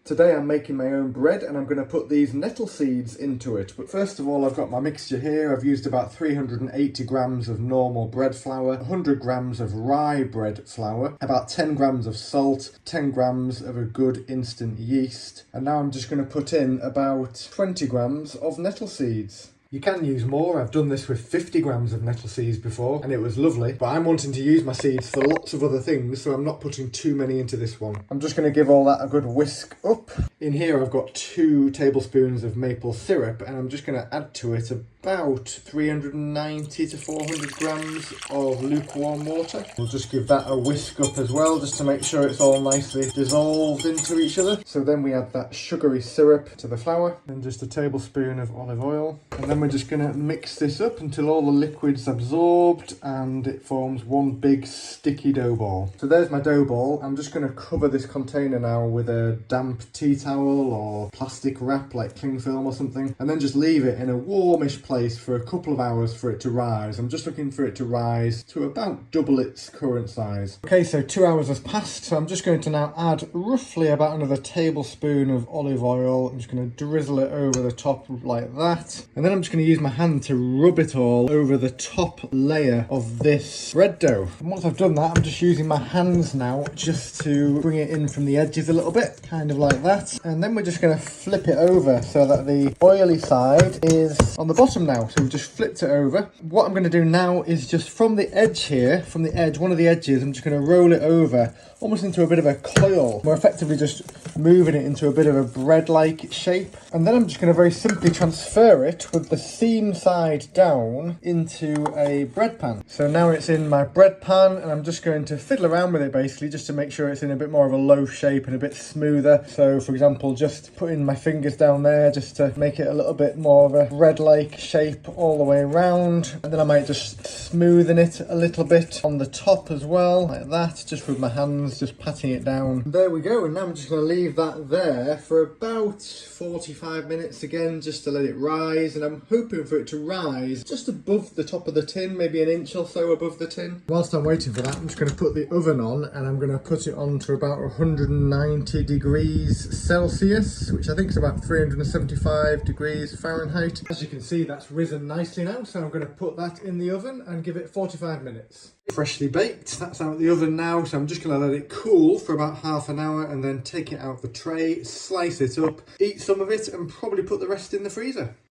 Today I'm making my own bread and I'm going to put these nettle seeds into it. But first of all, I've got my mixture here. I've used about 380 grams of normal bread flour, 100 grams of rye bread flour, about 10 grams of salt, 10 grams of a good instant yeast. And now I'm just going to put in about 20 grams of nettle seeds. You can use more. I've done this with 50 grams of nettle seeds before and it was lovely, but I'm wanting to use my seeds for lots of other things, so I'm not putting too many into this one. I'm just going to give all that a good whisk up. In here I've got 2 tablespoons of maple syrup and I'm just going to add to it about 390 to 400 grams of lukewarm water. We'll just give that a whisk up as well, just to make sure it's all nicely dissolved into each other. So then we add that sugary syrup to the flour, then just a tablespoon of olive oil, and then we're just going to mix this up until all the liquid's absorbed and it forms one big sticky dough ball. So there's my dough ball. I'm just going to cover this container now with a damp tea towel or plastic wrap like cling film or something, and then just leave it in a warmish place for a couple of hours for it to rise. I'm just looking for it to rise to about double its current size. Okay, so 2 hours has passed, so I'm just going to now add roughly about another tablespoon of olive oil. I'm just going to drizzle it over the top like that, and then I'm just going to use my hand to rub it all over the top layer of this bread dough. And once I've done that, I'm just using my hands now just to bring it in from the edges a little bit, kind of like that. And then we're just going to flip it over so that the oily side is on the bottom now. So we've just flipped it over. What I'm going to do now is just from the edge here, from the edge, one of the edges, I'm just going to roll it over almost into a bit of a coil. We're effectively just moving it into a bit of a bread-like shape. And then I'm just going to very simply transfer it with the seam side down into a bread pan. So now it's in my bread pan and I'm just going to fiddle around with it basically just to make sure it's in a bit more of a loaf shape and a bit smoother. So for example, just putting my fingers down there just to make it a little bit more of a bread-like shape all the way around. And then I might just smoothen it a little bit on the top as well, like that, just with my hands, just patting it down. There we go, and now I'm just going to leave that there for about 45 minutes again, just to let it rise, and I'm hoping for it to rise just above the top of the tin, maybe an inch or so above the tin. Whilst I'm waiting for that, I'm just going to put the oven on, and I'm going to put it on to about 190 degrees Celsius, which I think is about 375 degrees Fahrenheit. As you can see, that's risen nicely now, so I'm going to put that in the oven and give it 45 minutes. Freshly baked, that's out of the oven now, so I'm just going to let it cool for about half an hour and then take it out of the tray, slice it up, eat some of it and probably put the rest in the freezer.